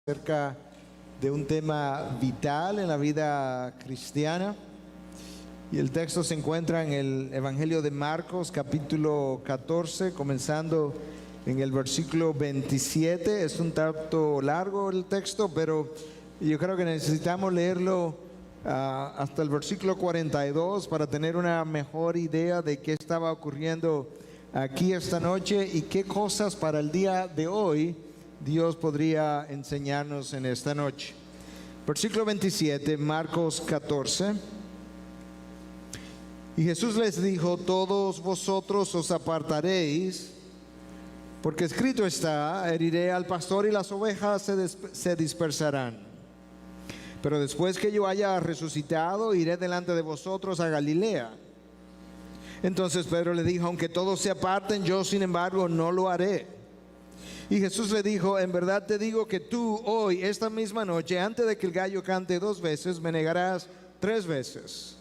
Acerca de un tema vital en la vida cristiana. Y el texto se encuentra en el Evangelio de Marcos, capítulo 14, comenzando en el versículo 27. Es un tanto largo el texto, pero yo creo que necesitamos leerlo hasta el versículo 42 para tener una mejor idea de qué estaba ocurriendo aquí esta noche y qué cosas para el día de hoy Dios podría enseñarnos en esta noche. Versículo 27, Marcos 14. Y Jesús les dijo: todos vosotros os apartaréis, porque escrito está: heriré al pastor y las ovejas se dispersarán. Pero después que yo haya resucitado, iré delante de vosotros a Galilea. Entonces Pedro le dijo: aunque todos se aparten, yo sin embargo no lo haré. Y Jesús le dijo: en verdad te digo que tú hoy, esta misma noche, antes de que el gallo cante 2 veces, me negarás 3 veces.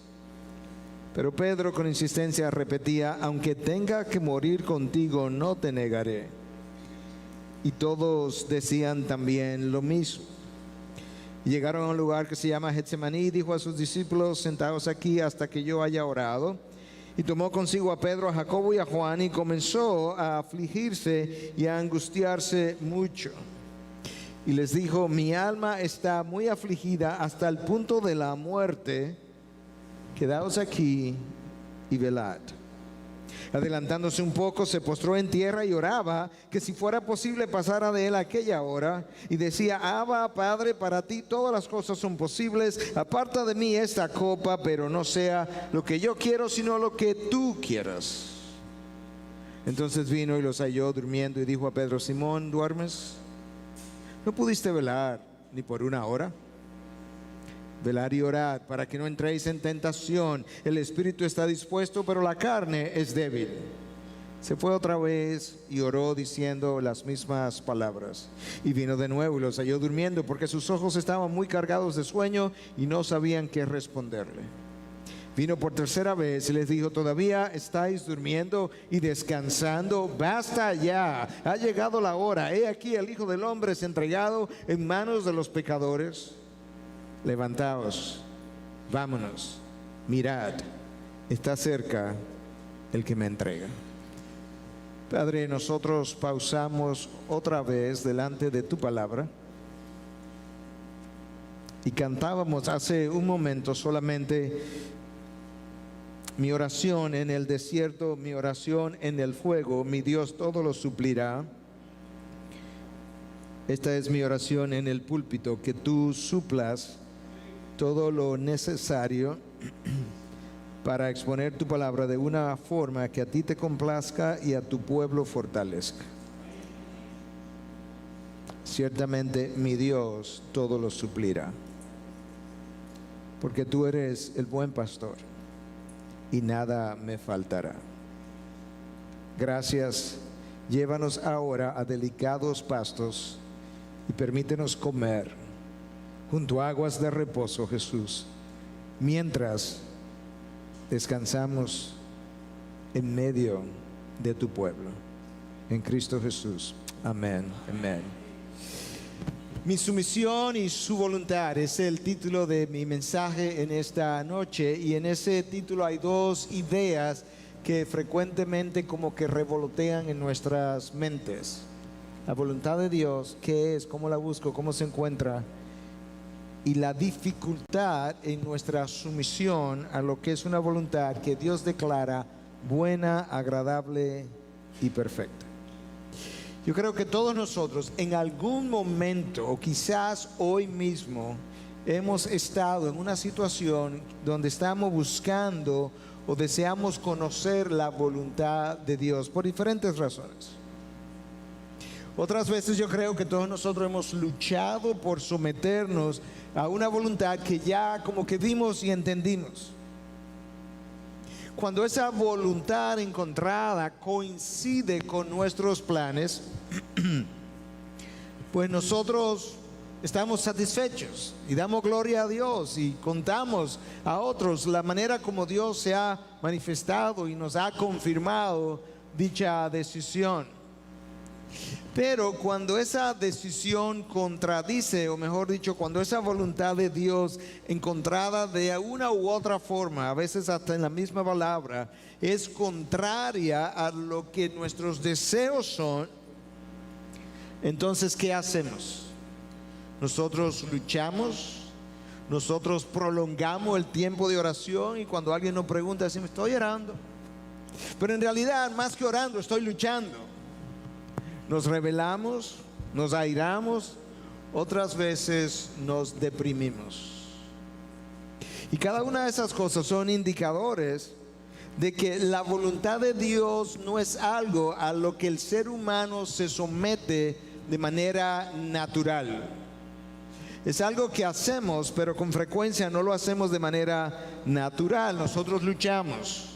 Pero Pedro con insistencia repetía: aunque tenga que morir contigo, no te negaré. Y todos decían también lo mismo. Llegaron a un lugar que se llama Getsemaní y dijo a sus discípulos: sentaos aquí hasta que yo haya orado. Y tomó consigo a Pedro, a Jacobo y a Juan, y comenzó a afligirse y a angustiarse mucho. Y les dijo: mi alma está muy afligida hasta el punto de la muerte. Quedaos aquí y velad. Adelantándose un poco, se postró en tierra y oraba que si fuera posible pasara de él aquella hora. Y decía: Abba, Padre, para ti todas las cosas son posibles. Aparta de mí esta copa, pero no sea lo que yo quiero, sino lo que tú quieras. Entonces vino y los halló durmiendo y dijo a Pedro: Simón, ¿duermes? ¿No pudiste velar ni por 1 hora? Velad y orad para que no entréis en tentación. El espíritu está dispuesto, pero la carne es débil. Se fue otra vez y oró diciendo las mismas palabras. Y vino de nuevo y los halló durmiendo, porque sus ojos estaban muy cargados de sueño y no sabían qué responderle. Vino por 3ª vez y les dijo: ¿todavía estáis durmiendo y descansando? Basta ya, ha llegado la hora. He aquí el Hijo del Hombre es entregado en manos de los pecadores. Levantaos, vámonos, mirad, está cerca el que me entrega. Padre, nosotros pausamos otra vez delante de tu palabra y cantábamos hace un momento solamente: mi oración en el desierto, mi oración en el fuego, mi Dios todo lo suplirá. Esta es mi oración en el púlpito, que tú suplas todo lo necesario para exponer tu palabra de una forma que a ti te complazca y a tu pueblo fortalezca. Ciertamente mi Dios todo lo suplirá, porque tú eres el buen pastor y nada me faltará. Gracias. Llévanos ahora a delicados pastos y permítenos comer junto a aguas de reposo, Jesús, mientras descansamos en medio de tu pueblo. En Cristo Jesús. Amén. Amén. Mi sumisión y su voluntad es el título de mi mensaje en esta noche, y en ese título hay 2 ideas que frecuentemente como que revolotean en nuestras mentes. La voluntad de Dios, ¿qué es? ¿Cómo la busco? ¿Cómo se encuentra? Y la dificultad en nuestra sumisión a lo que es una voluntad que Dios declara buena, agradable y perfecta. Yo creo que todos nosotros en algún momento, o quizás hoy mismo, hemos estado en una situación donde estamos buscando o deseamos conocer la voluntad de Dios por diferentes razones. Otras veces yo creo que todos nosotros hemos luchado por someternos a una voluntad que ya como que vimos y entendimos. Cuando esa voluntad encontrada coincide con nuestros planes, pues nosotros estamos satisfechos y damos gloria a Dios y contamos a otros la manera como Dios se ha manifestado y nos ha confirmado dicha decisión. Pero cuando esa decisión contradice, o mejor dicho, cuando esa voluntad de Dios encontrada de una u otra forma, a veces hasta en la misma palabra, es contraria a lo que nuestros deseos son, entonces, ¿qué hacemos? Nosotros luchamos, nosotros prolongamos el tiempo de oración, y cuando alguien nos pregunta, decimos, estoy orando. Pero en realidad, más que orando, estoy luchando. Nos rebelamos, nos airamos, otras veces nos deprimimos. Y cada una de esas cosas son indicadores de que la voluntad de Dios no es algo a lo que el ser humano se somete de manera natural. Es algo que hacemos, pero con frecuencia no lo hacemos de manera natural. Nosotros luchamos.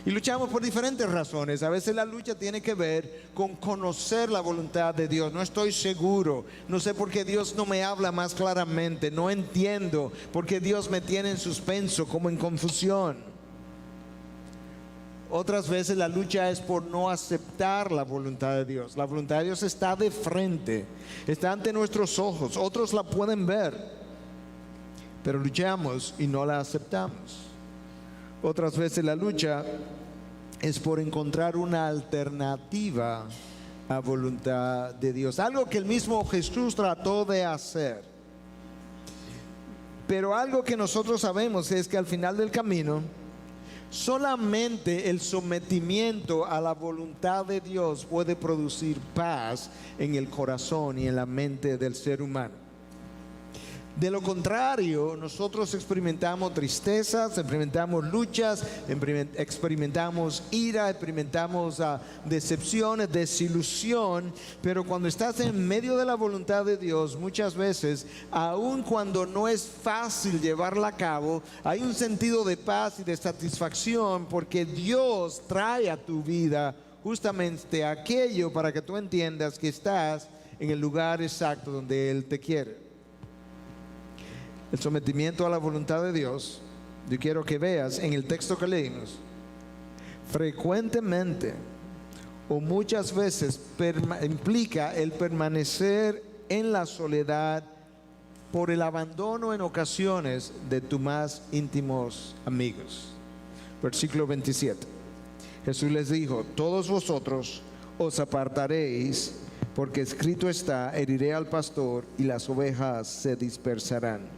Y luchamos por diferentes razones. A veces la lucha tiene que ver con conocer la voluntad de Dios. No estoy seguro, no sé por qué Dios no me habla más claramente, no entiendo por qué Dios me tiene en suspenso, como en confusión. Otras veces la lucha es por no aceptar la voluntad de Dios. La voluntad de Dios está de frente, está ante nuestros ojos, otros la pueden ver, pero luchamos y no la aceptamos. Otras veces la lucha es por encontrar una alternativa a voluntad de Dios, algo que el mismo Jesús trató de hacer. Pero algo que nosotros sabemos es que al final del camino, solamente el sometimiento a la voluntad de Dios puede producir paz en el corazón y en la mente del ser humano. De lo contrario, nosotros experimentamos tristezas, experimentamos luchas, experimentamos ira, experimentamos decepciones, desilusión. Pero cuando estás en medio de la voluntad de Dios, muchas veces, aun cuando no es fácil llevarla a cabo, hay un sentido de paz y de satisfacción, porque Dios trae a tu vida justamente aquello para que tú entiendas que estás en el lugar exacto donde Él te quiere. El sometimiento a la voluntad de Dios, yo quiero que veas en el texto que leímos, frecuentemente o muchas veces implica el permanecer en la soledad por el abandono en ocasiones de tus más íntimos amigos. Versículo 27. Jesús les dijo, todos vosotros os apartaréis, porque escrito está, heriré al pastor y las ovejas se dispersarán.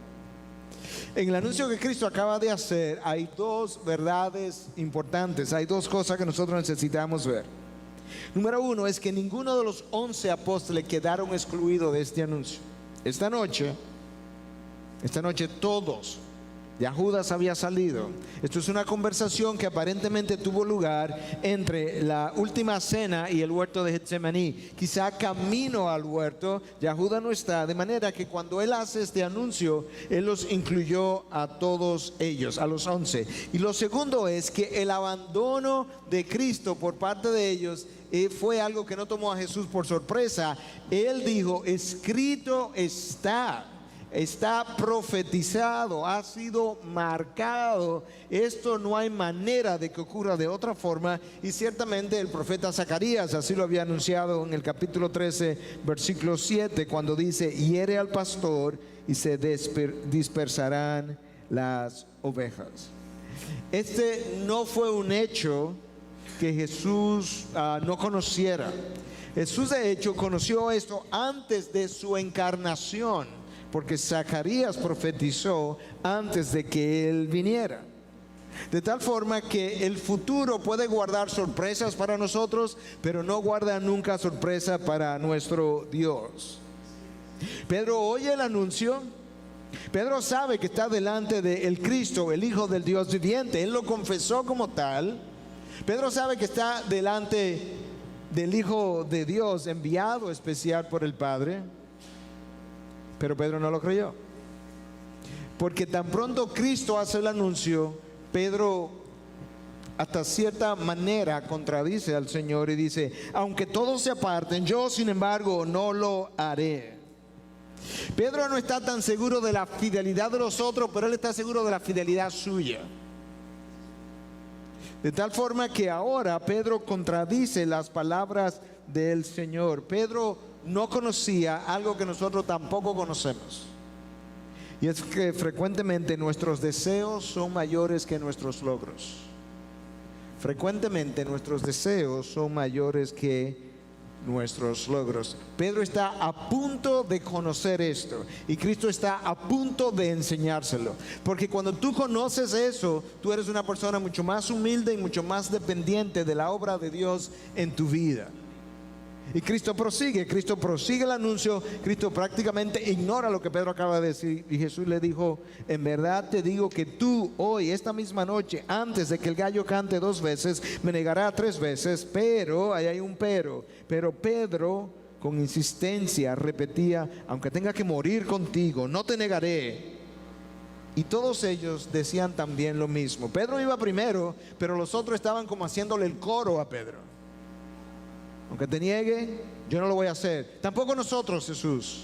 En el anuncio que Cristo acaba de hacer hay dos verdades importantes, hay dos cosas que nosotros necesitamos ver. Número uno es que ninguno de los 11 apóstoles quedaron excluidos de este anuncio. Esta noche todos, ya Judas había salido. Esto es una conversación que aparentemente tuvo lugar entre la última cena y el huerto de Getsemaní. Quizá camino al huerto, ya Judas no está, de manera que cuando él hace este anuncio, él los incluyó a todos ellos, a los 11. Y lo segundo es que el abandono de Cristo por parte de ellos fue algo que no tomó a Jesús por sorpresa. Él dijo, escrito está. Está profetizado, ha sido marcado. Esto no hay manera de que ocurra de otra forma. Y ciertamente el profeta Zacarías así lo había anunciado en el capítulo 13, versículo 7, cuando dice, hiere al pastor y se dispersarán las ovejas. Este no fue un hecho que Jesús no conociera. Jesús de hecho conoció esto antes de su encarnación, porque Zacarías profetizó antes de que Él viniera. De tal forma que el futuro puede guardar sorpresas para nosotros, pero no guarda nunca sorpresa para nuestro Dios. Pedro oye el anuncio. Pedro sabe que está delante del Cristo, el Hijo del Dios viviente. Él lo confesó como tal. Pedro sabe que está delante del Hijo de Dios, enviado especial por el Padre. Pero Pedro no lo creyó, porque tan pronto Cristo hace el anuncio, Pedro hasta cierta manera contradice al Señor y dice, aunque todos se aparten, yo sin embargo no lo haré. Pedro no está tan seguro de la fidelidad de los otros, pero él está seguro de la fidelidad suya. De tal forma que ahora Pedro contradice las palabras del Señor. Pedro no conocía algo que nosotros tampoco conocemos. Y es que frecuentemente nuestros deseos son mayores que nuestros logros. Frecuentemente nuestros deseos son mayores que nuestros logros. Pedro está a punto de conocer esto y Cristo está a punto de enseñárselo, porque cuando tú conoces eso, tú eres una persona mucho más humilde y mucho más dependiente de la obra de Dios en tu vida. Y Cristo prosigue el anuncio. Cristo prácticamente ignora lo que Pedro acaba de decir, y Jesús le dijo: en verdad te digo que tú hoy, esta misma noche, antes de que el gallo cante 2 veces, me negará 3 veces. Pero, ahí hay un pero Pedro con insistencia repetía: aunque tenga que morir contigo, no te negaré. Y todos ellos decían también lo mismo. Pedro iba primero, pero los otros estaban como haciéndole el coro a Pedro. Aunque te niegue, yo no lo voy a hacer. Tampoco nosotros, Jesús.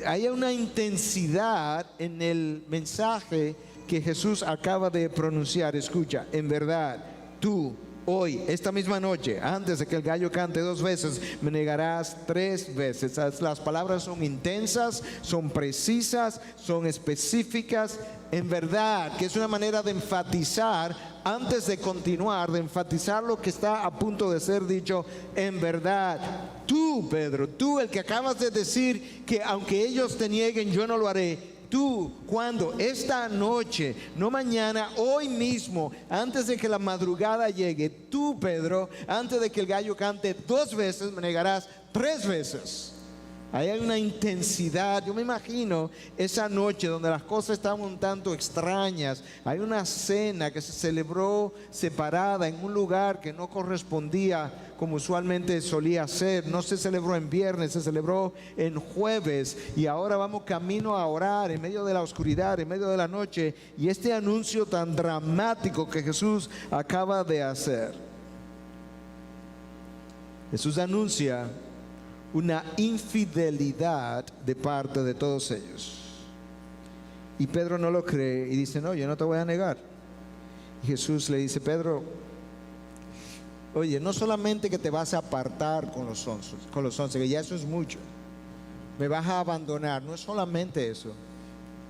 Hay una intensidad en el mensaje que Jesús acaba de pronunciar. Escucha: en verdad, tú hoy, esta misma noche, antes de que el gallo cante 2 veces, me negarás 3 veces. Las palabras son intensas, son precisas, son específicas. En verdad, que es una manera de enfatizar, antes de continuar, de enfatizar lo que está a punto de ser dicho. En verdad, tú, Pedro, tú, el que acabas de decir que aunque ellos te nieguen, yo no lo haré. Tú, cuando esta noche, no mañana, hoy mismo, antes de que la madrugada llegue, tú, Pedro, antes de que el gallo cante 2 veces, me negarás 3 veces. Ahí hay una intensidad. Yo me imagino esa noche donde las cosas estaban un tanto extrañas. Hay una cena que se celebró separada en un lugar que no correspondía como usualmente solía ser. No se celebró en viernes, se celebró en jueves. Y ahora vamos camino a orar en medio de la oscuridad, en medio de la noche. Y este anuncio tan dramático que Jesús acaba de hacer. Jesús anuncia una infidelidad de parte de todos ellos. Y Pedro no lo cree y dice: no, yo no te voy a negar. Y Jesús le dice: Pedro, oye, no solamente que te vas a apartar con los 11, que ya eso es mucho, me vas a abandonar. No es solamente eso,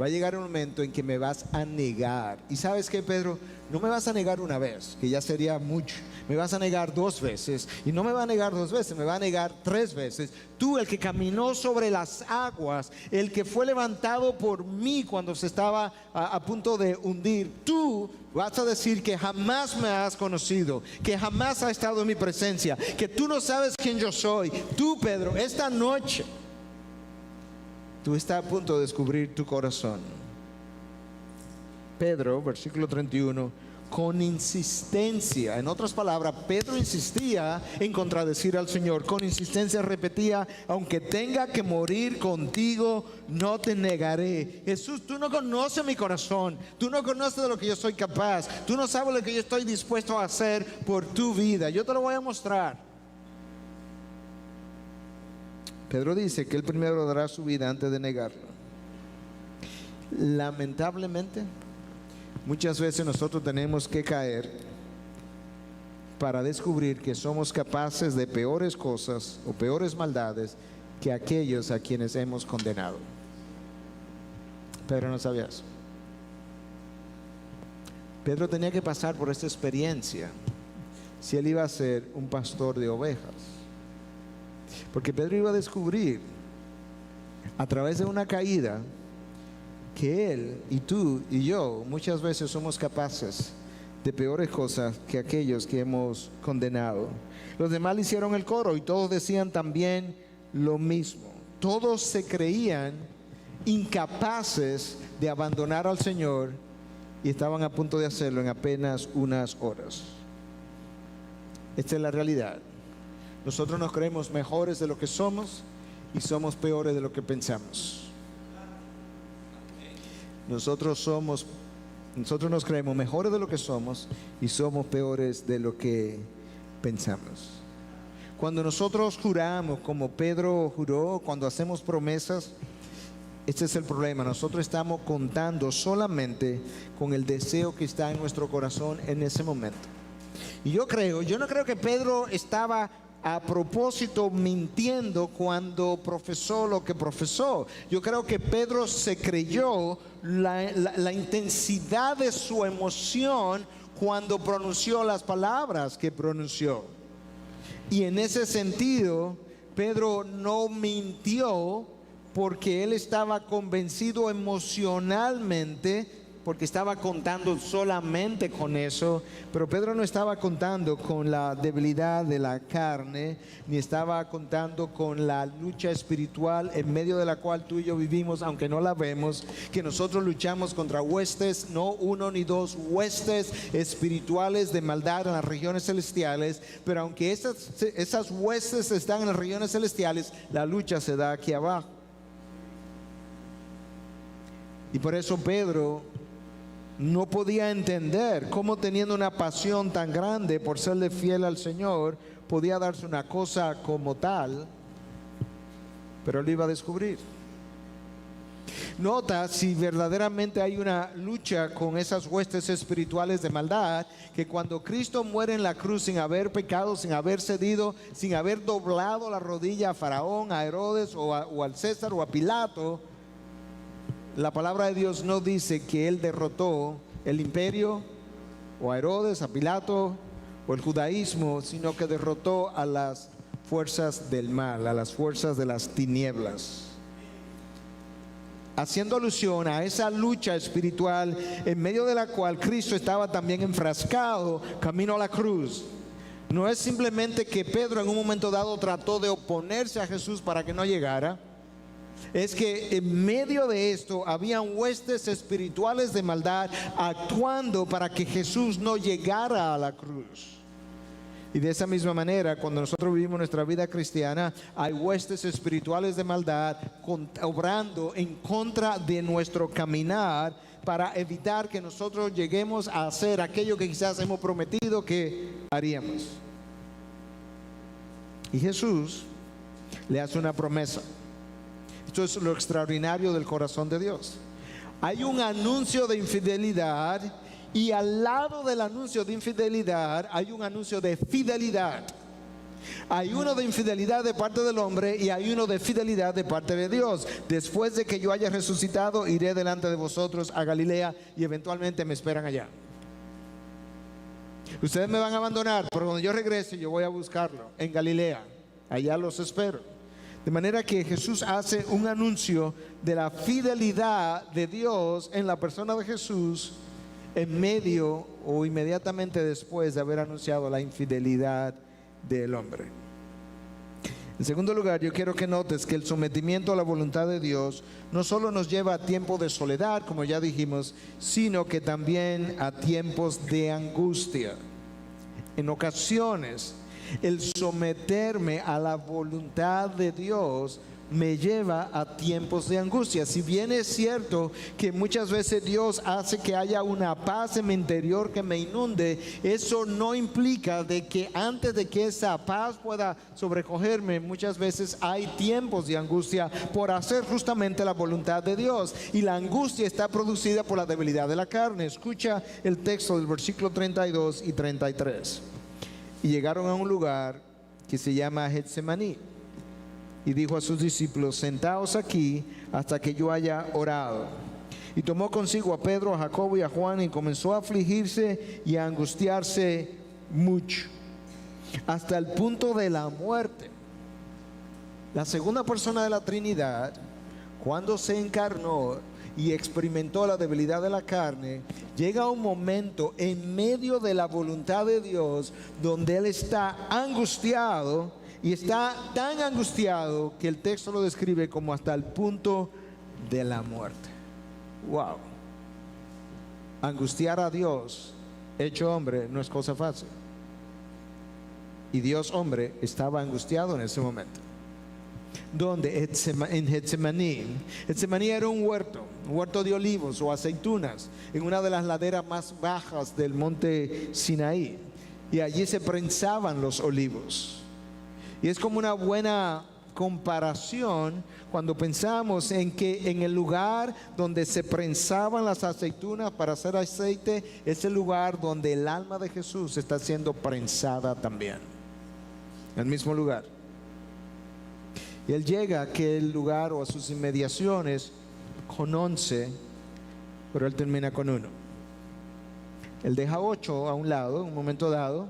va a llegar un momento en que me vas a negar. Y ¿sabes qué, Pedro? No me vas a negar una vez, que ya sería mucho. Me vas a negar 2 veces. Y no me va a negar 2 veces, me va a negar 3 veces. Tú, el que caminó sobre las aguas, el que fue levantado por mí cuando se estaba a punto de hundir, tú vas a decir que jamás me has conocido, que jamás has estado en mi presencia, que tú no sabes quién yo soy. Tú, Pedro, esta noche, tú estás a punto de descubrir tu corazón. Pedro, versículo 31, con insistencia, en otras palabras, Pedro insistía en contradecir al Señor. Con insistencia repetía: aunque tenga que morir contigo, no te negaré. Jesús, tú no conoces mi corazón, tú no conoces de lo que yo soy capaz, tú no sabes lo que yo estoy dispuesto a hacer por tu vida. Yo te lo voy a mostrar. Pedro dice que él primero dará su vida antes de negarlo. Lamentablemente, muchas veces nosotros tenemos que caer para descubrir que somos capaces de peores cosas o peores maldades que aquellos a quienes hemos condenado. Pedro no sabía eso. Pedro tenía que pasar por esta experiencia si él iba a ser un pastor de ovejas. Porque Pedro iba a descubrir a través de una caída que él y tú y yo muchas veces somos capaces de peores cosas que aquellos que hemos condenado. Los demás le hicieron el coro y todos decían también lo mismo. Todos se creían incapaces de abandonar al Señor y estaban a punto de hacerlo en apenas unas horas. Esta es la realidad. Nosotros nos creemos mejores de lo que somos y somos peores de lo que pensamos. Nosotros nos creemos mejores de lo que somos y somos peores de lo que pensamos. Cuando nosotros juramos como Pedro juró, cuando hacemos promesas, este es el problema. Nosotros estamos contando solamente con el deseo que está en nuestro corazón en ese momento. Y yo no creo que Pedro estaba a propósito mintiendo cuando profesó lo que profesó. Yo creo que Pedro se creyó la intensidad de su emoción cuando pronunció las palabras que pronunció. Y en ese sentido, Pedro no mintió porque él estaba convencido emocionalmente, porque estaba contando solamente con eso, pero Pedro no estaba contando con la debilidad de la carne, ni estaba contando con la lucha espiritual en medio de la cual tú y yo vivimos, aunque no la vemos, que nosotros luchamos contra huestes, no uno ni dos, huestes espirituales de maldad en las regiones celestiales, pero aunque esas huestes están en las regiones celestiales, la lucha se da aquí abajo. Y por eso Pedro no podía entender cómo, teniendo una pasión tan grande por serle fiel al Señor, podía darse una cosa como tal, pero él iba a descubrir. Nota si verdaderamente hay una lucha con esas huestes espirituales de maldad, que cuando Cristo muere en la cruz sin haber pecado, sin haber cedido, sin haber doblado la rodilla a Faraón, a Herodes o al César o a Pilato, la palabra de Dios no dice que él derrotó el imperio o a Herodes, a Pilato o el judaísmo, sino que derrotó a las fuerzas del mal, a las fuerzas de las tinieblas. Haciendo alusión a esa lucha espiritual en medio de la cual Cristo estaba también enfrascado camino a la cruz. No es simplemente que Pedro en un momento dado trató de oponerse a Jesús para que no llegara. Es que en medio de esto habían huestes espirituales de maldad actuando para que Jesús no llegara a la cruz. Y de esa misma manera, cuando nosotros vivimos nuestra vida cristiana, hay huestes espirituales de maldad obrando en contra de nuestro caminar para evitar que nosotros lleguemos a hacer aquello que quizás hemos prometido que haríamos. Y Jesús le hace una promesa. Esto es lo extraordinario del corazón de Dios. Hay un anuncio de infidelidad y al lado del anuncio de infidelidad hay un anuncio de fidelidad. Hay uno de infidelidad de parte del hombre y hay uno de fidelidad de parte de Dios. Después de que yo haya resucitado, iré delante de vosotros a Galilea y eventualmente me esperan allá. Ustedes me van a abandonar, pero cuando yo regrese yo voy a buscarlo en Galilea. Allá los espero. De manera que Jesús hace un anuncio de la fidelidad de Dios en la persona de Jesús en medio o inmediatamente después de haber anunciado la infidelidad del hombre. En segundo lugar, yo quiero que notes que el sometimiento a la voluntad de Dios no solo nos lleva a tiempos de soledad, como ya dijimos, sino que también a tiempos de angustia. En ocasiones, el someterme a la voluntad de Dios me lleva a tiempos de angustia. Si bien es cierto que muchas veces Dios hace que haya una paz en mi interior que me inunde, eso no implica de que antes de que esa paz pueda sobrecogerme, muchas veces hay tiempos de angustia por hacer justamente la voluntad de Dios. Y la angustia está producida por la debilidad de la carne. Escucha el texto del versículo 32 y 33. Y llegaron a un lugar que se llama Getsemaní. Y dijo a sus discípulos: sentaos aquí hasta que yo haya orado. Y tomó consigo a Pedro, a Jacobo y a Juan y comenzó a afligirse y a angustiarse mucho, hasta el punto de la muerte. La segunda persona de la Trinidad, cuando se encarnó y experimentó la debilidad de la carne, llega a un momento en medio de la voluntad de Dios donde Él está angustiado, y está tan angustiado que el texto lo describe como hasta el punto de la muerte. Wow. Angustiar a Dios hecho hombre no es cosa fácil. Y Dios hombre estaba angustiado en ese momento. Donde en Getsemaní. Getsemaní era un huerto de olivos o aceitunas en una de las laderas más bajas del monte Sinaí, y allí se prensaban los olivos. Y es como una buena comparación cuando pensamos en que en el lugar donde se prensaban las aceitunas para hacer aceite es el lugar donde el alma de Jesús está siendo prensada también. el mismo lugar. Y él llega a aquel lugar o a sus inmediaciones con 11, pero él termina con 1. Él deja 8 a un lado, en un momento dado,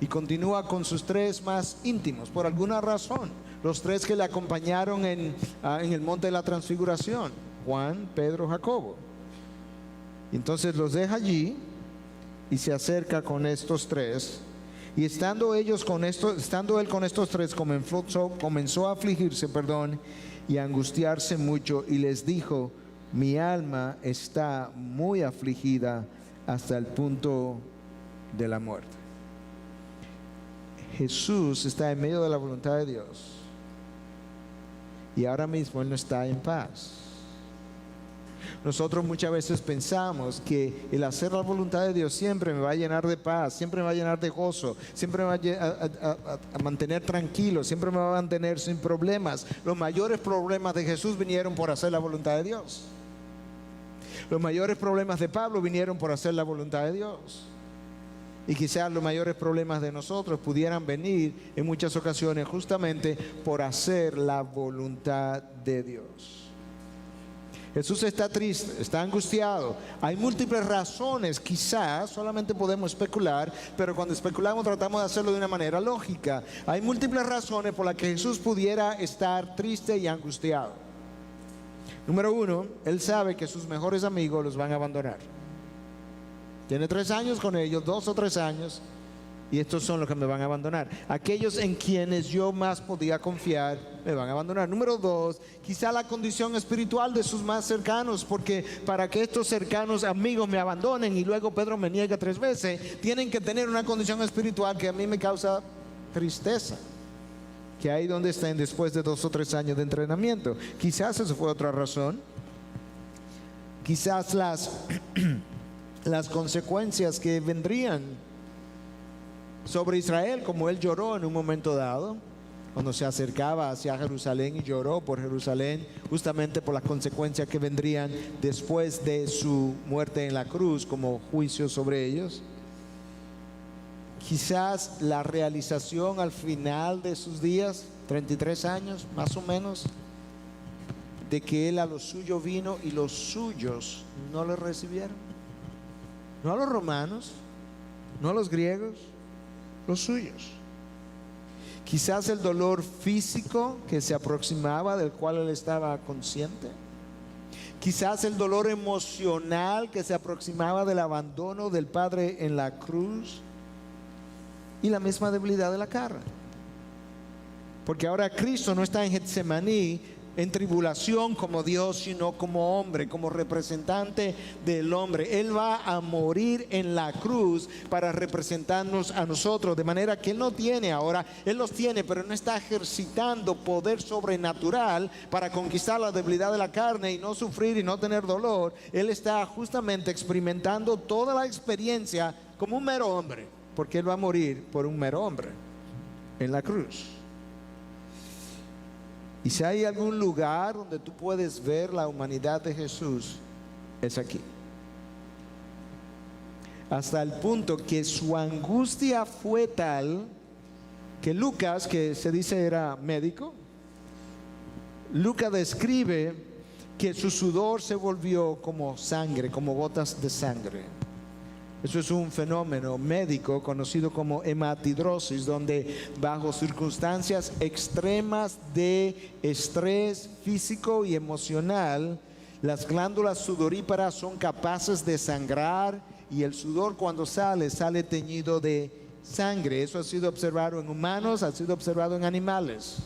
y continúa con sus 3 más íntimos, por alguna razón. Los 3 que le acompañaron en el monte de la transfiguración: Juan, Pedro, Jacobo. Y entonces los deja allí y se acerca con estos 3. Y estando él con estos 3, comenzó a afligirse, y a angustiarse mucho, y les dijo: mi alma está muy afligida hasta el punto de la muerte. Jesús está en medio de la voluntad de Dios, y ahora mismo él no está en paz. Nosotros muchas veces pensamos que el hacer la voluntad de Dios siempre me va a llenar de paz, siempre me va a llenar de gozo, siempre me va a mantener tranquilo, siempre me va a mantener sin problemas. Los mayores problemas de Jesús vinieron por hacer la voluntad de Dios. Los mayores problemas de Pablo vinieron por hacer la voluntad de Dios. Y quizás los mayores problemas de nosotros pudieran venir en muchas ocasiones justamente por hacer la voluntad de Dios. Jesús está triste, está angustiado. Hay múltiples razones, quizás solamente podemos especular, pero cuando especulamos tratamos de hacerlo de una manera lógica. Hay múltiples razones por las que Jesús pudiera estar triste y angustiado. Número 1, él sabe que sus mejores amigos los van a abandonar. Tiene 3 años con ellos, 2 o 3 años, y estos son los que me van a abandonar. Aquellos en quienes yo más podía confiar me van a abandonar. Número 2, quizá la condición espiritual de sus más cercanos, porque para que estos cercanos amigos me abandonen y luego Pedro me niega 3 veces, tienen que tener una condición espiritual que a mí me causa tristeza. Que ahí donde estén después de 2 o 3 años de entrenamiento. Quizás eso fue otra razón. Quizás las consecuencias que vendrían sobre Israel, como él lloró en un momento dado, cuando se acercaba hacia Jerusalén y lloró por Jerusalén, justamente por las consecuencias que vendrían después de su muerte en la cruz como juicio sobre ellos. Quizás la realización al final de sus días, 33 años más o menos, de que él a lo suyo vino y los suyos no le recibieron. No a los romanos, no a los griegos, los suyos. Quizás el dolor físico que se aproximaba, del cual él estaba consciente. Quizás el dolor emocional que se aproximaba del abandono del Padre en la cruz. Y la misma debilidad de la carne. Porque ahora Cristo no está en Getsemaní en tribulación como Dios, sino como hombre, como representante del hombre. Él va a morir en la cruz para representarnos a nosotros, de manera que Él no tiene ahora, Él los tiene, pero no está ejercitando poder sobrenatural para conquistar la debilidad de la carne y no sufrir y no tener dolor. Él está justamente experimentando toda la experiencia como un mero hombre, porque Él va a morir por un mero hombre en la cruz. Y si hay algún lugar donde tú puedes ver la humanidad de Jesús, es aquí. Hasta el punto que su angustia fue tal que Lucas, que se dice era médico, Lucas describe que su sudor se volvió como sangre, como gotas de sangre. Eso es un fenómeno médico conocido como hematidrosis, donde bajo circunstancias extremas de estrés físico y emocional, las glándulas sudoríparas son capaces de sangrar y el sudor cuando sale teñido de sangre. Eso ha sido observado en humanos, ha sido observado en animales.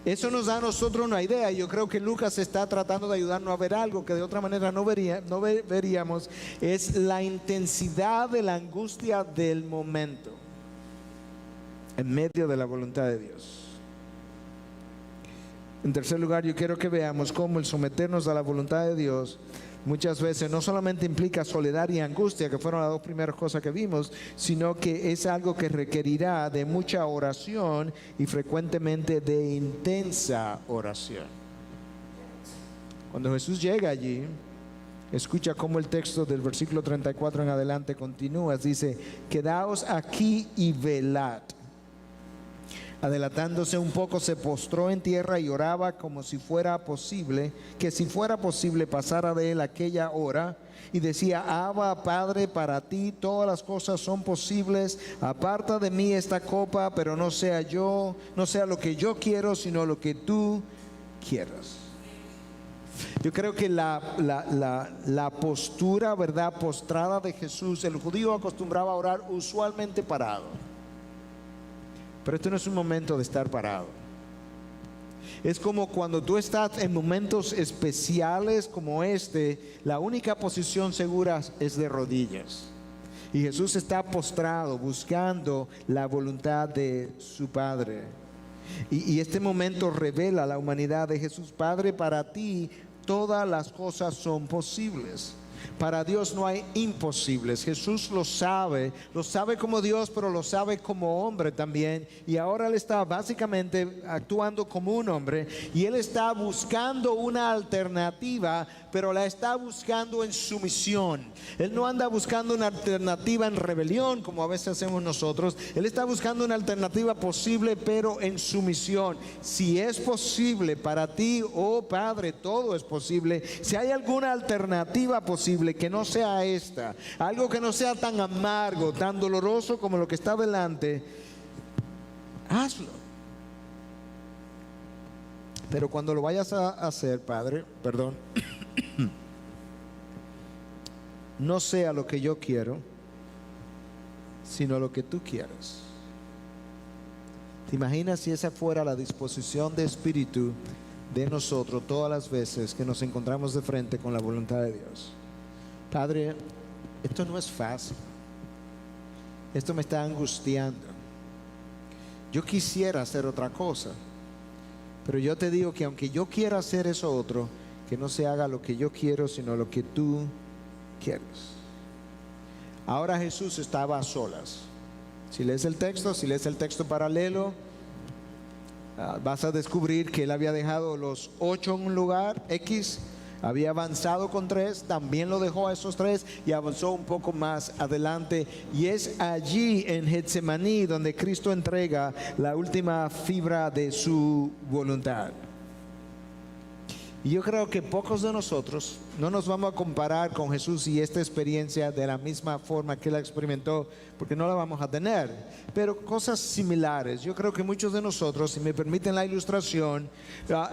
Eso nos da a nosotros una idea. Yo creo que Lucas está tratando de ayudarnos a ver algo que de otra manera no veríamos. Es la intensidad de la angustia del momento en medio de la voluntad de Dios. En tercer lugar, yo quiero que veamos cómo el someternos a la voluntad de Dios muchas veces no solamente implica soledad y angustia, que fueron las 2 primeras cosas que vimos, sino que es algo que requerirá de mucha oración y frecuentemente de intensa oración. Cuando Jesús llega allí, Escucha cómo el texto del versículo 34 en adelante continúa. Dice, quedaos aquí y velad. Adelantándose un poco, se postró en tierra y oraba como si fuera posible, que si fuera posible pasara de él aquella hora. Y decía, Abba, Padre, para ti todas las cosas son posibles. Aparta de mí esta copa, pero no sea lo que yo quiero, sino lo que tú quieras. Yo creo que la postura, ¿verdad?, postrada de Jesús, el judío acostumbraba a orar usualmente parado. Pero este no es un momento de estar parado. Es como cuando tú estás en momentos especiales como este, la única posición segura es de rodillas. Y Jesús está postrado buscando la voluntad de su Padre. Y este momento revela la humanidad de Jesús. Padre, para ti todas las cosas son posibles. Para Dios no hay imposibles. Jesús lo sabe como Dios, pero lo sabe como hombre también. Y ahora Él está básicamente actuando como un hombre. Y Él está buscando una alternativa, pero la está buscando en sumisión. Él no anda buscando una alternativa en rebelión, como a veces hacemos nosotros. Él está buscando una alternativa posible, pero en sumisión. Si es posible para ti, oh Padre, todo es posible. Si hay alguna alternativa posible, que no sea esta, algo que no sea tan amargo, tan doloroso como lo que está delante, hazlo. Pero cuando lo vayas a hacer, Padre, perdón, no sea lo que yo quiero, sino lo que tú quieres. ¿Te imaginas si esa fuera la disposición de espíritu de nosotros todas las veces que nos encontramos de frente con la voluntad de Dios? Padre, esto no es fácil. Esto me está angustiando. Yo quisiera hacer otra cosa, pero yo te digo que aunque yo quiera hacer eso otro, que no se haga lo que yo quiero, sino lo que tú quieres. Ahora Jesús estaba a solas. Si lees el texto paralelo, vas a descubrir que Él había dejado los 8 en un lugar X. Había avanzado con 3, también lo dejó a esos 3 y avanzó un poco más adelante. Y es allí en Getsemaní donde Cristo entrega la última fibra de su voluntad. Y yo creo que pocos de nosotros no nos vamos a comparar con Jesús y esta experiencia de la misma forma que Él la experimentó, porque no la vamos a tener, pero cosas similares. Yo creo que muchos de nosotros, si me permiten la ilustración,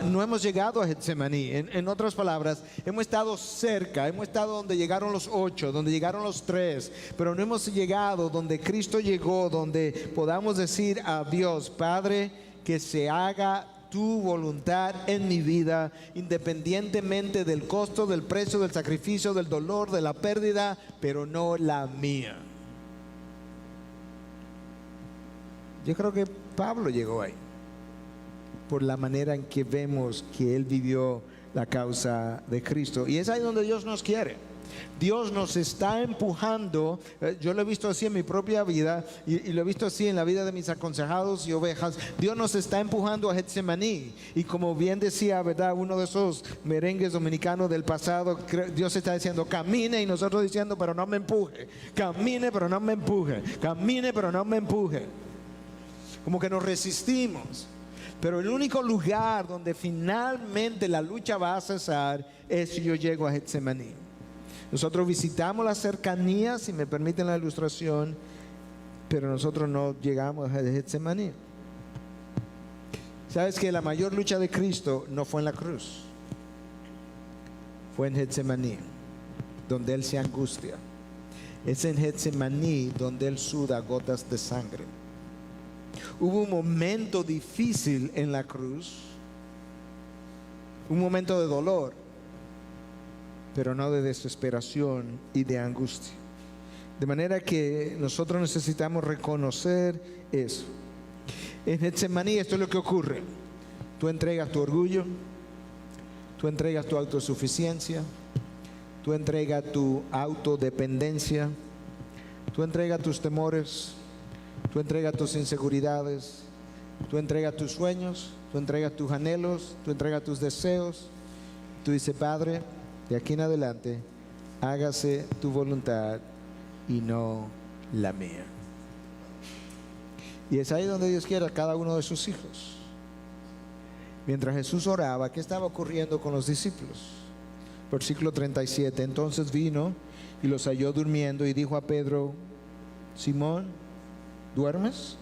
no hemos llegado a Getsemaní. En otras palabras, hemos estado cerca, hemos estado donde llegaron los 8, donde llegaron los 3, pero no hemos llegado donde Cristo llegó, donde podamos decir a Dios, Padre, que se haga tu voluntad en mi vida, independientemente del costo, del precio, del sacrificio, del dolor, de la pérdida, pero no la mía. Yo creo que Pablo llegó ahí, por la manera en que vemos que él vivió la causa de Cristo. Y es ahí donde Dios nos quiere. Dios nos está empujando. Yo lo he visto así en mi propia vida y lo he visto así en la vida de mis aconsejados y ovejas. Dios nos está empujando a Getsemaní, y como bien decía, ¿verdad?, uno de esos merengues dominicanos del pasado, Dios está diciendo camine, y nosotros diciendo pero no me empuje, camine pero no me empuje, camine pero no me empuje. Como que nos resistimos. Pero el único lugar donde finalmente la lucha va a cesar es si yo llego a Getsemaní. Nosotros visitamos las cercanías, si me permiten la ilustración, pero nosotros no llegamos a Getsemaní. ¿Sabes que la mayor lucha de Cristo no fue en la cruz? Fue en Getsemaní, donde Él se angustia. Es en Getsemaní donde Él suda gotas de sangre. Hubo un momento difícil en la cruz, un momento de dolor, pero no de desesperación y de angustia. De manera que nosotros necesitamos reconocer eso. En Getsemaní esto es lo que ocurre. Tú entregas tu orgullo, tú entregas tu autosuficiencia, tú entregas tu autodependencia, tú entregas tus temores, tú entregas tus inseguridades, tú entregas tus sueños, tú entregas tus anhelos, tú entregas tus deseos. Tú dices, Padre, de aquí en adelante hágase tu voluntad y no la mía. Y es ahí donde Dios quiere a cada uno de sus hijos. Mientras Jesús oraba, ¿qué estaba ocurriendo con los discípulos? Versículo 37, entonces vino y los halló durmiendo y dijo a Pedro, Simón, ¿duermes?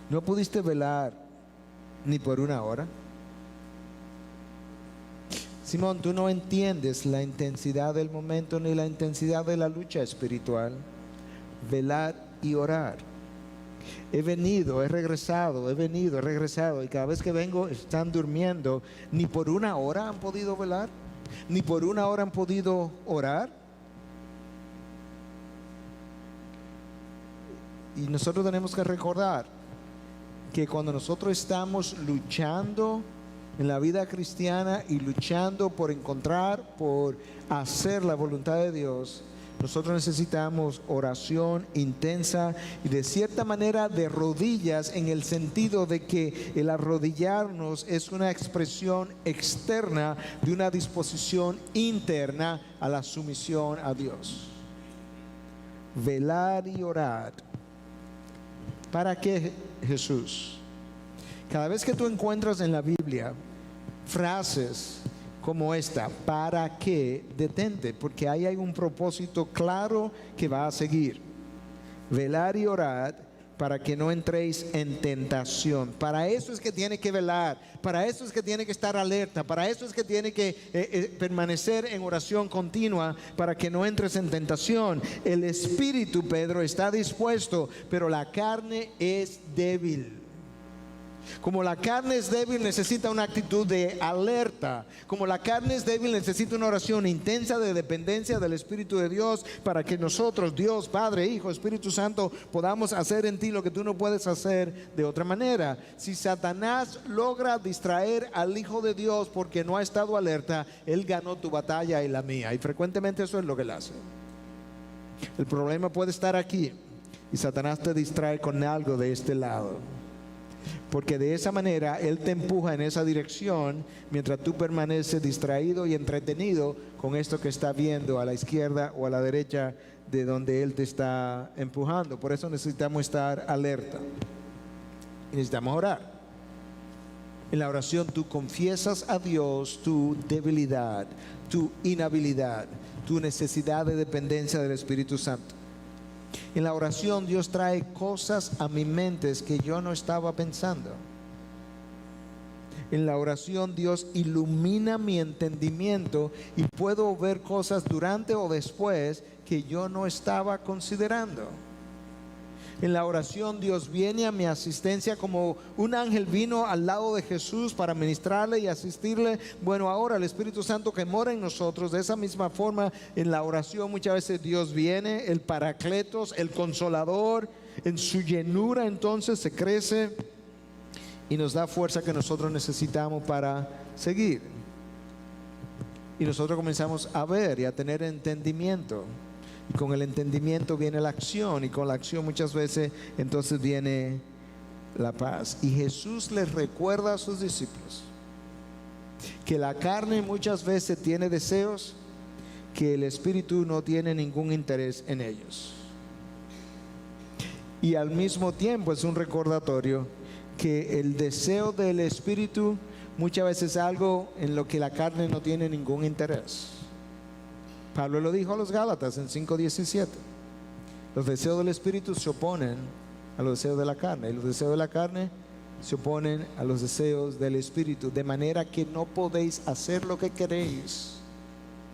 ¿No pudiste velar ni por una hora? Simón, tú no entiendes la intensidad del momento ni la intensidad de la lucha espiritual. Velar y orar. He venido, he regresado, y cada vez que vengo están durmiendo. Ni por una hora han podido velar, ni por una hora han podido orar. Y nosotros tenemos que recordar que cuando nosotros estamos luchando en la vida cristiana y luchando por encontrar, por hacer la voluntad de Dios, nosotros necesitamos oración intensa y de cierta manera de rodillas, en el sentido de que el arrodillarnos es una expresión externa de una disposición interna a la sumisión a Dios. Velar y orar. ¿Para qué, Jesús? Cada vez que tú encuentras en la Biblia frases como esta, ¿para qué? Detente, porque ahí hay un propósito claro que va a seguir. Velar y orar para que no entréis en tentación. Para eso es que tiene que velar, para eso es que tiene que estar alerta, para eso es que tiene que permanecer en oración continua, para que no entres en tentación. El espíritu, Pedro, está dispuesto, pero la carne es débil. Como la carne es débil, necesita una actitud de alerta. Como la carne es débil, necesita una oración intensa de dependencia del Espíritu de Dios, para que nosotros, Dios, Padre, Hijo, Espíritu Santo, podamos hacer en ti lo que tú no puedes hacer de otra manera. Si Satanás logra distraer al Hijo de Dios porque no ha estado alerta, él ganó tu batalla y la mía. Y frecuentemente eso es lo que él hace. El problema puede estar aquí y Satanás te distrae con algo de este lado, porque de esa manera él te empuja en esa dirección, mientras tú permaneces distraído y entretenido con esto que está viendo a la izquierda o a la derecha de donde él te está empujando. Por eso necesitamos estar alerta y necesitamos orar. En la oración tú confiesas a Dios tu debilidad, tu inhabilidad, tu necesidad de dependencia del Espíritu Santo. En la oración Dios trae cosas a mi mente que yo no estaba pensando. En la oración Dios ilumina mi entendimiento y puedo ver cosas durante o después que yo no estaba considerando. En la oración Dios viene a mi asistencia como un ángel vino al lado de Jesús para ministrarle y asistirle. Bueno, ahora el Espíritu Santo que mora en nosotros, de esa misma forma en la oración muchas veces Dios viene, el Paracletos, el Consolador, en su llenura entonces se crece y nos da fuerza que nosotros necesitamos para seguir. Y nosotros comenzamos a ver y a tener entendimiento. Y con el entendimiento viene la acción, y con la acción muchas veces entonces viene la paz. Y Jesús les recuerda a sus discípulos que la carne muchas veces tiene deseos que el espíritu no tiene ningún interés en ellos. Y al mismo tiempo es un recordatorio que el deseo del espíritu muchas veces es algo en lo que la carne no tiene ningún interés. Pablo lo dijo a los Gálatas en 5:17. Los deseos del espíritu se oponen a los deseos de la carne, y los deseos de la carne se oponen a los deseos del espíritu, de manera que no podéis hacer lo que queréis.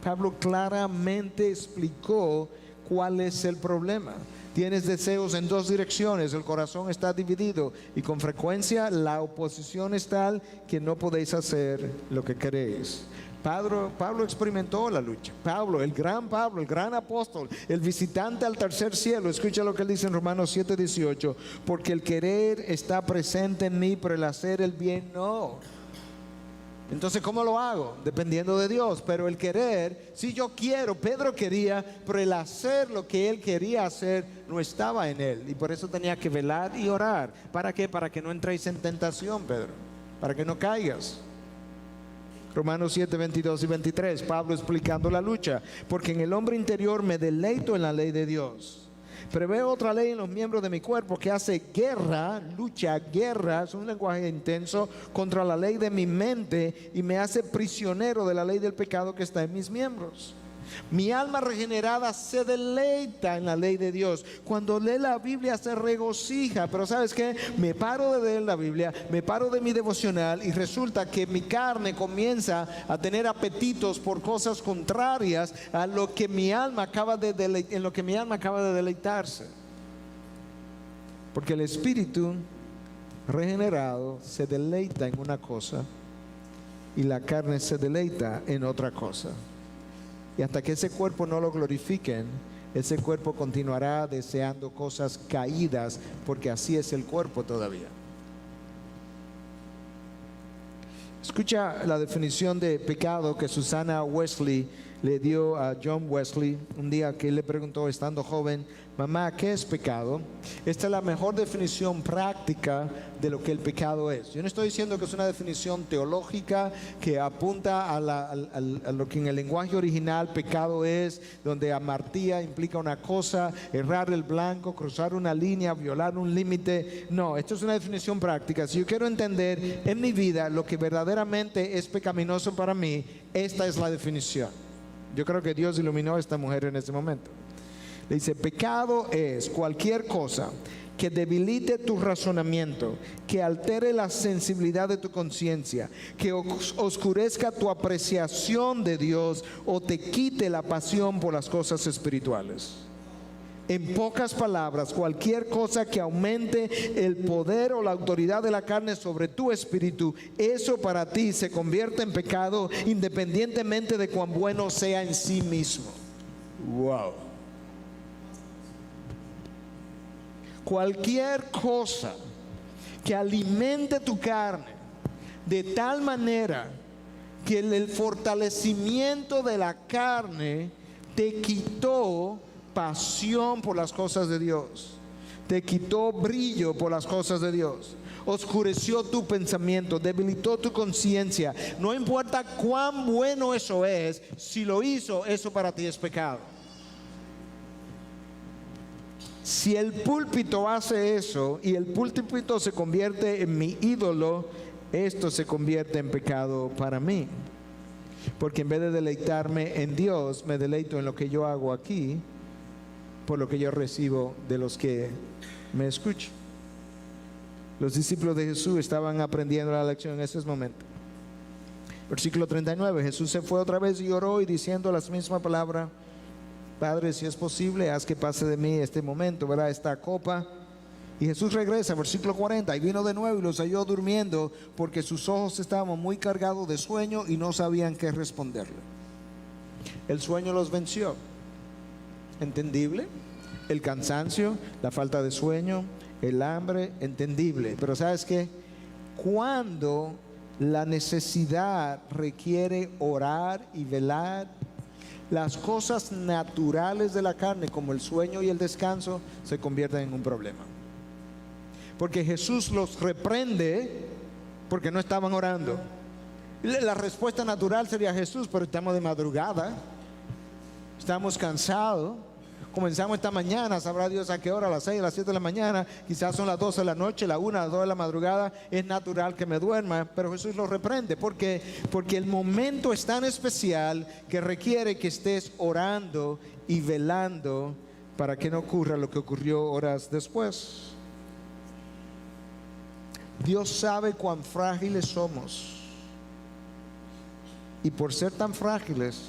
Pablo claramente explicó cuál es el problema. Tienes deseos en dos direcciones, el corazón está dividido y con frecuencia la oposición es tal que no podéis hacer lo que queréis. Pablo experimentó la lucha. Pablo, el gran apóstol, el visitante al tercer cielo. Escucha lo que él dice en Romanos 7:18. Porque el querer está presente en mí, pero el hacer el bien no. Entonces, ¿cómo lo hago? Dependiendo de Dios. Pero el querer, si yo quiero, Pedro quería, pero el hacer lo que él quería hacer no estaba en él. Y por eso tenía que velar y orar. ¿Para qué? Para que no entréis en tentación, Pedro. Para que no caigas. Romanos 7, 22 y 23, Pablo explicando la lucha. Porque en el hombre interior me deleito en la ley de Dios, pero veo otra ley en los miembros de mi cuerpo que hace guerra, lucha, guerra, es un lenguaje intenso, contra la ley de mi mente y me hace prisionero de la ley del pecado que está en mis miembros. Mi alma regenerada se deleita en la ley de Dios. Cuando lee la Biblia se regocija. Pero ¿sabes qué? Me paro de leer la Biblia, me paro de mi devocional y resulta que mi carne comienza a tener apetitos por cosas contrarias a lo que mi alma acaba de en lo que mi alma acaba de deleitarse. Porque el espíritu regenerado se deleita en una cosa y la carne se deleita en otra cosa. Y hasta que ese cuerpo no lo glorifiquen, ese cuerpo continuará deseando cosas caídas, porque así es el cuerpo todavía. Escucha la definición de pecado que Susana Wesley le dio a John Wesley un día que él le preguntó, estando joven: mamá, ¿qué es pecado? Esta es la mejor definición práctica de lo que el pecado es. Yo no estoy diciendo que es una definición teológica que apunta a lo que en el lenguaje original pecado es, donde amartía implica una cosa, errar el blanco, cruzar una línea, violar un límite. No, esto es una definición práctica. Si yo quiero entender en mi vida lo que verdaderamente es pecaminoso para mí, esta es la definición. Yo creo que Dios iluminó a esta mujer en ese momento. Le dice: pecado es cualquier cosa que debilite tu razonamiento, que altere la sensibilidad de tu conciencia, que oscurezca tu apreciación de Dios o te quite la pasión por las cosas espirituales. En pocas palabras, cualquier cosa que aumente el poder o la autoridad de la carne sobre tu espíritu, eso para ti se convierte en pecado, independientemente de cuán bueno sea en sí mismo. Wow. Cualquier cosa que alimente tu carne de tal manera que el fortalecimiento de la carne te quitó pasión por las cosas de Dios, te quitó brillo por las cosas de Dios, oscureció tu pensamiento, debilitó tu conciencia. No importa cuán bueno eso es, si lo hizo, eso para ti es pecado. Si el púlpito hace eso y el púlpito se convierte en mi ídolo, esto se convierte en pecado para mí. Porque en vez de deleitarme en Dios, me deleito en lo que yo hago aquí, por lo que yo recibo de los que me escuchan. Los discípulos de Jesús estaban aprendiendo la lección en ese momento. Versículo 39, Jesús se fue otra vez y oró y diciendo las mismas palabras: Padre, si es posible, haz que pase de mí este momento, ¿verdad? Esta copa. Y Jesús regresa, versículo 40, y vino de nuevo y los halló durmiendo, porque sus ojos estaban muy cargados de sueño y no sabían qué responderle. El sueño los venció. Entendible. El cansancio, la falta de sueño, el hambre, entendible. Pero ¿sabes qué? Cuando la necesidad requiere orar y velar, las cosas naturales de la carne, como el sueño y el descanso, se convierten en un problema. Porque Jesús los reprende porque no estaban orando. La respuesta natural sería: Jesús, pero estamos de madrugada, estamos cansados, comenzamos esta mañana, sabrá Dios a qué hora, a las 6, a las 7 de la mañana, quizás son las 12 de la noche, la 1, las 2 de la madrugada, es natural que me duerma. Pero Jesús los reprende, porque el momento es tan especial que requiere que estés orando y velando para que no ocurra lo que ocurrió horas después. Dios sabe cuán frágiles somos, y por ser tan frágiles,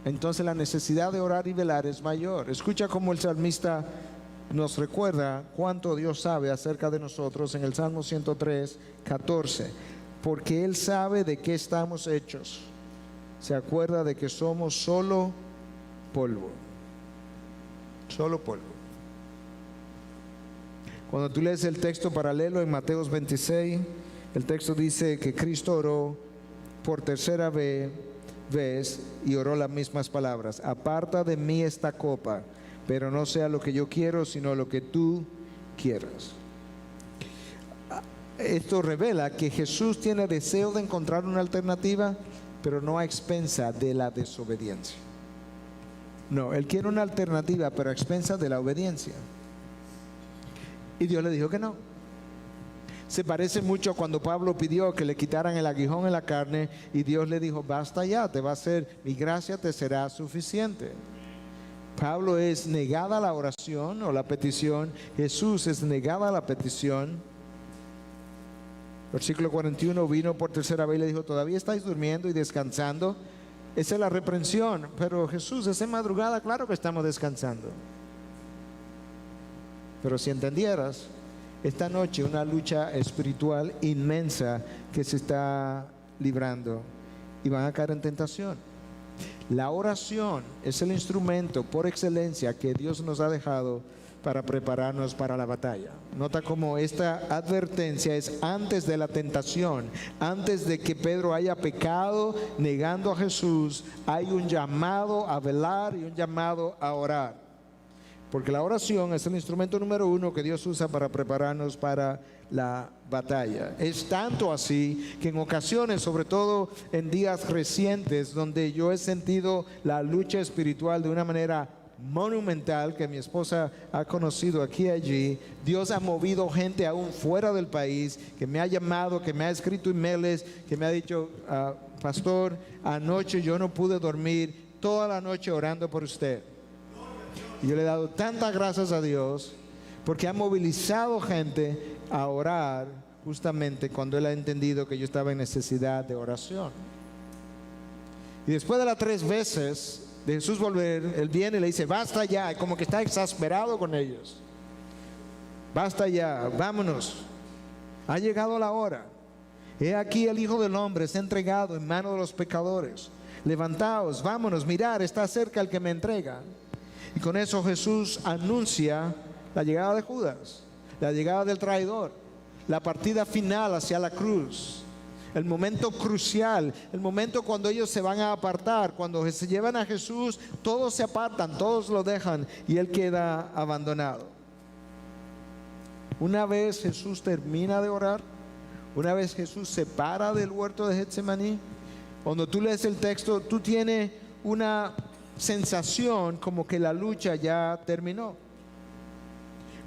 entonces la necesidad de orar y velar es mayor. Escucha cómo el salmista nos recuerda cuánto Dios sabe acerca de nosotros en el Salmo 103, 14. Porque Él sabe de qué estamos hechos, se acuerda de que somos solo polvo. Solo polvo. Cuando tú lees el texto paralelo en Mateo 26, el texto dice que Cristo oró por tercera vez y oró las mismas palabras: aparta de mí esta copa, pero no sea lo que yo quiero, sino lo que tú quieras. esto revela que Jesús tiene deseo de encontrar una alternativa, pero no a expensa de la desobediencia. No, Él quiere una alternativa, pero a expensa de la obediencia. Y Dios le dijo que no. Se parece mucho a cuando Pablo pidió que le quitaran el aguijón en la carne y Dios le dijo, basta ya, te va a ser, mi gracia te será suficiente. Pablo es negada la oración o la petición, Jesús es negada la petición. Versículo 41, vino por tercera vez y le dijo, ¿todavía estáis durmiendo y descansando? Esa es la reprensión, pero Jesús, es en madrugada, claro que estamos descansando. Pero si entendieras, esta noche una lucha espiritual inmensa que se está librando y van a caer en tentación. La oración es el instrumento por excelencia que Dios nos ha dejado para prepararnos para la batalla. Nota cómo esta advertencia es antes de la tentación, antes de que Pedro haya pecado negando a Jesús. Hay un llamado a velar y un llamado a orar. Porque la oración es el instrumento número uno que Dios usa para prepararnos para la batalla. Es tanto así que en ocasiones, sobre todo en días recientes, donde yo he sentido la lucha espiritual de una manera monumental, que mi esposa ha conocido aquí y allí, Dios ha movido gente aún fuera del país, que me ha llamado, que me ha escrito emails, que me ha dicho, pastor, anoche yo no pude dormir, toda la noche orando por usted. Y yo le he dado tantas gracias a Dios porque ha movilizado gente a orar justamente cuando Él ha entendido que yo estaba en necesidad de oración. Y después de las 3 veces de Jesús volver, Él viene y le dice, basta ya, como que está exasperado con ellos. Basta ya, vámonos. Ha llegado la hora. He aquí el Hijo del Hombre es entregado en manos de los pecadores. Levantaos, vámonos, mirar, está cerca el que me entrega. Y con eso Jesús anuncia la llegada de Judas, la llegada del traidor, la partida final hacia la cruz, el momento crucial, el momento cuando ellos se van a apartar, cuando se llevan a Jesús, todos se apartan, todos lo dejan y Él queda abandonado. Una vez Jesús termina de orar, una vez Jesús se para del huerto de Getsemaní, cuando tú lees el texto, tú tienes una sensación como que la lucha ya terminó,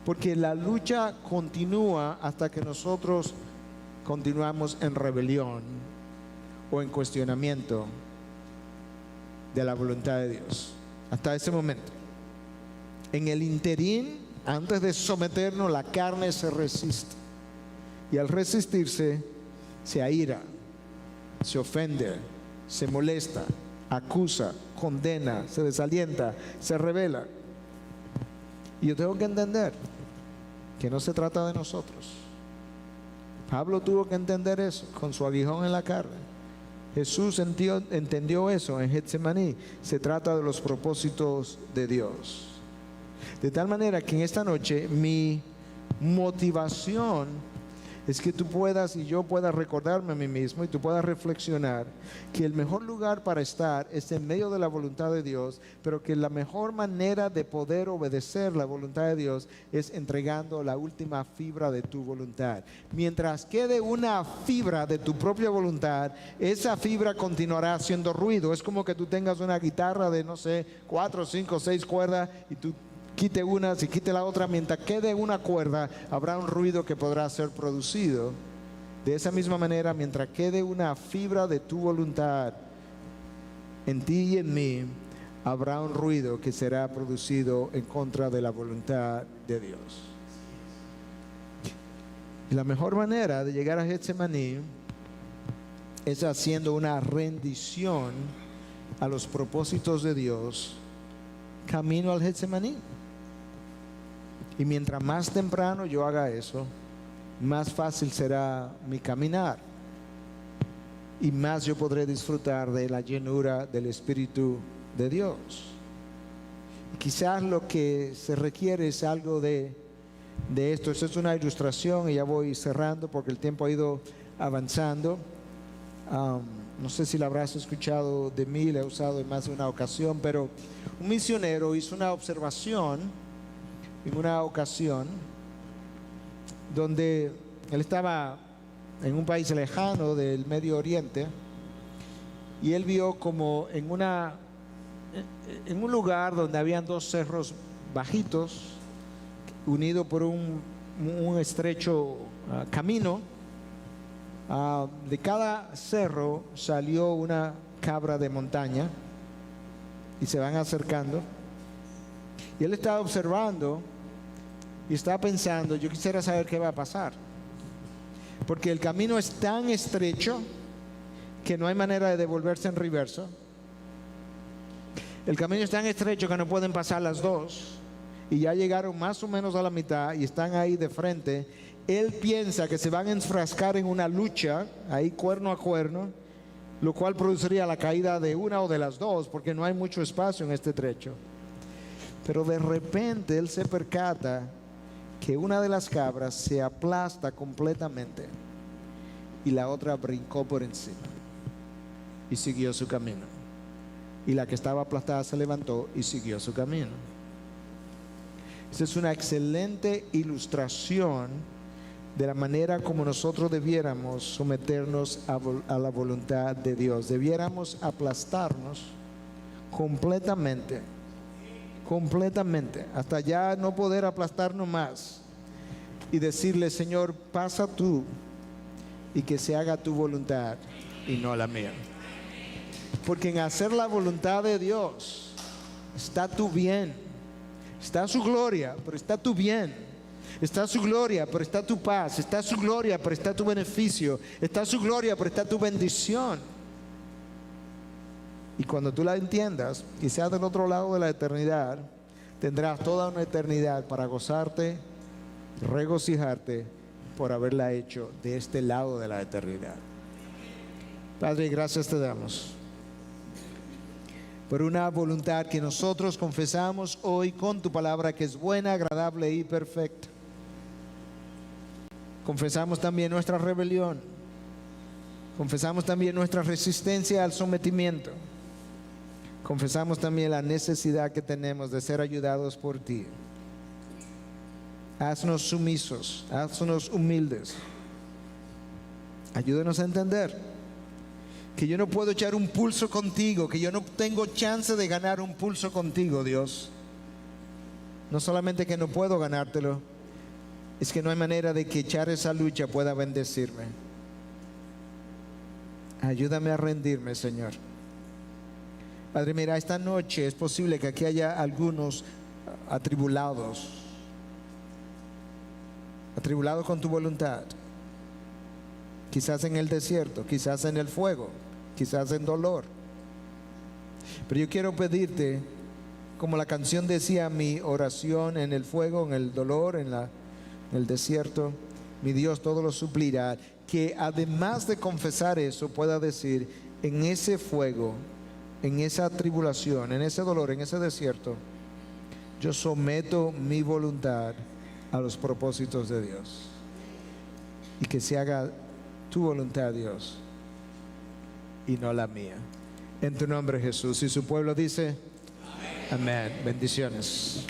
porque la lucha continúa hasta que nosotros continuamos en rebelión o en cuestionamiento de la voluntad de Dios. Hasta ese momento, en el interín, antes de someternos, la carne se resiste y al resistirse se aira, se ofende, se molesta, acusa, condena, se desalienta, se rebela. Y yo tengo que entender que no se trata de nosotros. Pablo tuvo que entender eso con su aguijón en la carne. Jesús entendió eso en Getsemaní. Se trata de los propósitos de Dios. De tal manera que en esta noche mi motivación es que tú puedas y yo pueda recordarme a mí mismo y tú puedas reflexionar que el mejor lugar para estar es en medio de la voluntad de Dios, pero que la mejor manera de poder obedecer la voluntad de Dios es entregando la última fibra de tu voluntad. Mientras quede una fibra de tu propia voluntad, esa fibra continuará haciendo ruido. Es como que tú tengas una guitarra de, no sé, 4, 5, 6 cuerdas y tú quite una, si quite la otra, mientras quede una cuerda, habrá un ruido que podrá ser producido. De esa misma manera, mientras quede una fibra de tu voluntad en ti y en mí, habrá un ruido que será producido en contra de la voluntad de Dios. Y la mejor manera de llegar a Getsemaní es haciendo una rendición a los propósitos de Dios camino al Getsemaní. Y mientras más temprano yo haga eso, más fácil será mi caminar y más yo podré disfrutar de la llenura del Espíritu de Dios. Quizás lo que se requiere es algo de esto. Esto es una ilustración y ya voy cerrando porque el tiempo ha ido avanzando. No sé si la habrás escuchado de mí, la he usado en más de una ocasión, pero un misionero hizo una observación en una ocasión donde él estaba en un país lejano del Medio Oriente, y él vio como en un lugar donde habían dos cerros bajitos, unidos por un estrecho camino. De cada cerro salió una cabra de montaña y se van acercando. Y él estaba observando y estaba pensando, yo quisiera saber qué va a pasar. Porque el camino es tan estrecho que no hay manera de devolverse en reverso. El camino es tan estrecho que no pueden pasar las dos. Y ya llegaron más o menos a la mitad y están ahí de frente. Él piensa que se van a enfrascar en una lucha, ahí cuerno a cuerno, lo cual produciría la caída de una o de las dos, porque no hay mucho espacio en este trecho. Pero de repente él se percata que una de las cabras se aplasta completamente y la otra brincó por encima y siguió su camino. Y la que estaba aplastada se levantó y siguió su camino. Esa es una excelente ilustración de la manera como nosotros debiéramos someternos a la voluntad de Dios. Debiéramos aplastarnos completamente, hasta ya no poder aplastarnos más y decirle: Señor, pasa tú y que se haga tu voluntad y no la mía. Porque en hacer la voluntad de Dios está tu bien, está su gloria, pero está tu bien. Está su gloria, pero está tu paz. Está su gloria, pero está tu beneficio. Está su gloria, pero está tu bendición. Y cuando tú la entiendas y seas del otro lado de la eternidad, tendrás toda una eternidad para gozarte, regocijarte por haberla hecho de este lado de la eternidad. Padre, gracias te damos por una voluntad que nosotros confesamos hoy con tu palabra, que es buena, agradable y perfecta. Confesamos también nuestra rebelión. Confesamos también nuestra resistencia al sometimiento. Confesamos también la necesidad que tenemos de ser ayudados por ti. Haznos sumisos, haznos humildes. Ayúdanos a entender que yo no puedo echar un pulso contigo, que yo no tengo chance de ganar un pulso contigo, Dios. No solamente que no puedo ganártelo, es que no hay manera de que echar esa lucha pueda bendecirme. Ayúdame a rendirme, Señor. Padre, mira, esta noche es posible que aquí haya algunos atribulados con tu voluntad. Quizás en el desierto, quizás en el fuego, quizás en dolor. Pero yo quiero pedirte, como la canción decía, mi oración en el fuego, en el dolor, en el desierto, mi Dios todo lo suplirá. Que además de confesar eso, pueda decir: en ese fuego, en esa tribulación, en ese dolor, en ese desierto, yo someto mi voluntad a los propósitos de Dios. Y que se haga tu voluntad, Dios, y no la mía. En tu nombre, Jesús. Y su pueblo dice: amén. Bendiciones.